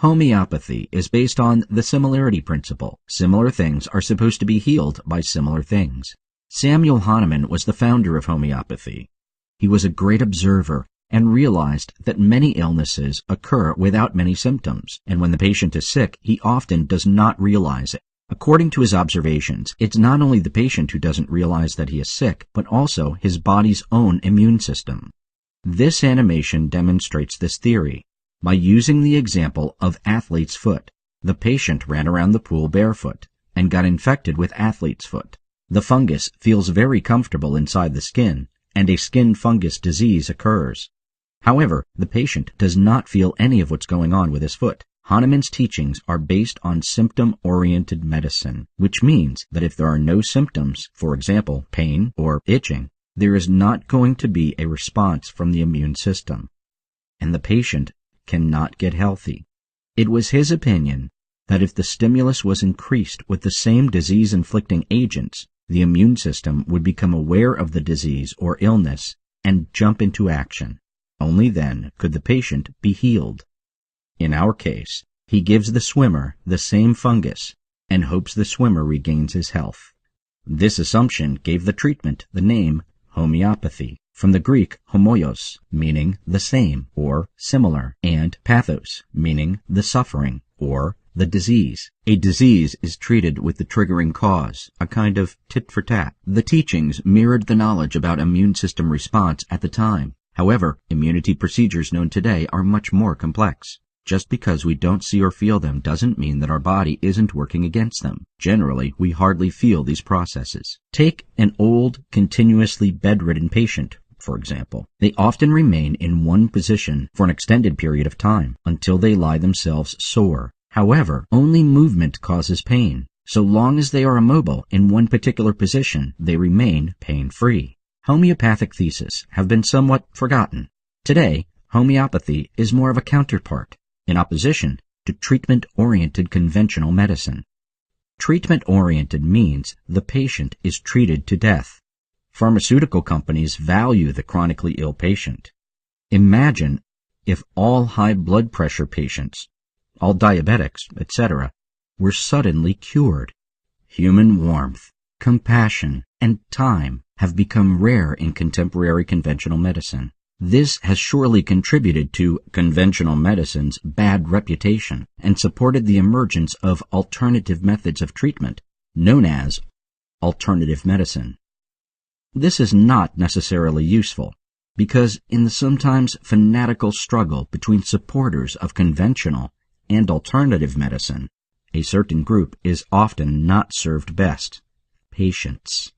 Homeopathy is based on the similarity principle. Similar things are supposed to be healed by similar things. Samuel Hahnemann was the founder of homeopathy. He was a great observer and realized that many illnesses occur without many symptoms, and when the patient is sick, he often does not realize it. According to his observations, it's not only the patient who doesn't realize that he is sick, but also his body's own immune system. This animation demonstrates this theory. By using the example of athlete's foot, the patient ran around the pool barefoot and got infected with athlete's foot. The fungus feels very comfortable inside the skin, and a skin fungus disease occurs. However, the patient does not feel any of what's going on with his foot. Hahnemann's teachings are based on symptom-oriented medicine, which means that if there are no symptoms, for example, pain or itching, there is not going to be a response from the immune system, and the patient cannot get healthy. It was his opinion that if the stimulus was increased with the same disease-inflicting agents, the immune system would become aware of the disease or illness and jump into action. Only then could the patient be healed. In our case, he gives the swimmer the same fungus and hopes the swimmer regains his health. This assumption gave the treatment the name homeopathy, from the Greek homoios, meaning the same or similar, and pathos, meaning the suffering or the disease. A disease is treated with the triggering cause, a kind of tit for tat. The teachings mirrored the knowledge about immune system response at the time. However, immunity procedures known today are much more complex. Just because we don't see or feel them doesn't mean that our body isn't working against them. Generally, we hardly feel these processes. Take an old, continuously bedridden patient, for example. They often remain in one position for an extended period of time until they lie themselves sore. However, only movement causes pain. So long as they are immobile in one particular position, they remain pain-free. Homeopathic theses have been somewhat forgotten. Today, homeopathy is more of a counterpart, in opposition to treatment-oriented conventional medicine. Treatment-oriented means the patient is treated to death. Pharmaceutical companies value the chronically ill patient. Imagine if all high blood pressure patients, all diabetics, etc., were suddenly cured. Human warmth, compassion, and time have become rare in contemporary conventional medicine. This has surely contributed to conventional medicine's bad reputation and supported the emergence of alternative methods of treatment, known as alternative medicine. This is not necessarily useful, because in the sometimes fanatical struggle between supporters of conventional and alternative medicine, a certain group is often not served best: patients.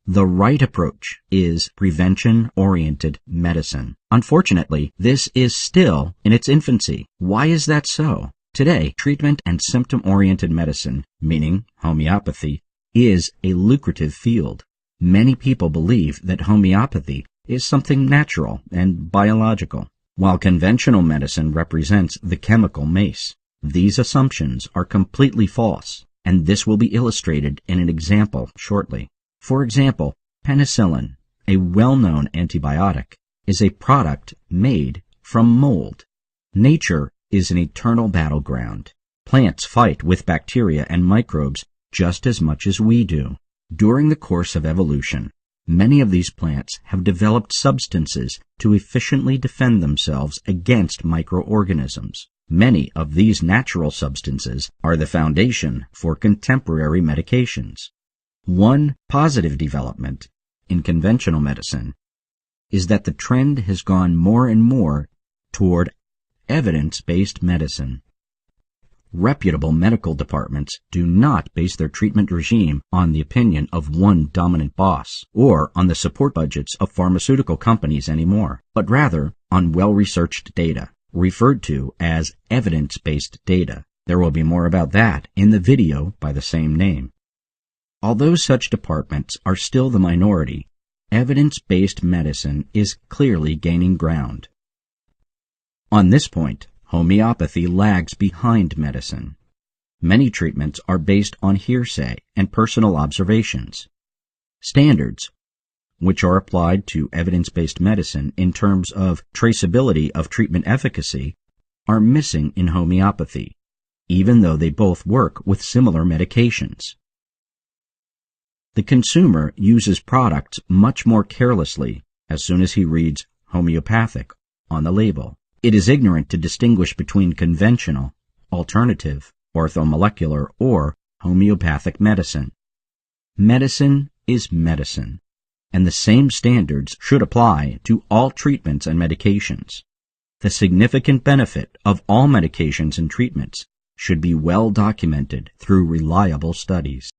The right approach is prevention-oriented medicine. Unfortunately, this is still in its infancy. Why is that so? Today, treatment and symptom-oriented medicine, meaning homeopathy, is a lucrative field. Many people believe that homeopathy is something natural and biological, while conventional medicine represents the chemical mace. These assumptions are completely false, and this will be illustrated in an example shortly. For example, penicillin, a well-known antibiotic, is a product made from mold. Nature is an eternal battleground. Plants fight with bacteria and microbes just as much as we do. During the course of evolution, many of these plants have developed substances to efficiently defend themselves against microorganisms. Many of these natural substances are the foundation for contemporary medications. One positive development in conventional medicine is that the trend has gone more and more toward evidence-based medicine. Reputable medical departments do not base their treatment regime on the opinion of one dominant boss or on the support budgets of pharmaceutical companies anymore, but rather on well-researched data, referred to as evidence-based data. There will be more about that in the video by the same name. Although such departments are still the minority, evidence-based medicine is clearly gaining ground. On this point, homeopathy lags behind medicine. Many treatments are based on hearsay and personal observations. Standards, which are applied to evidence-based medicine in terms of traceability of treatment efficacy, are missing in homeopathy, even though they both work with similar medications. The consumer uses products much more carelessly as soon as he reads homeopathic on the label. It is ignorant to distinguish between conventional, alternative, orthomolecular, or homeopathic medicine. Medicine is medicine, and the same standards should apply to all treatments and medications. The significant benefit of all medications and treatments should be well documented through reliable studies.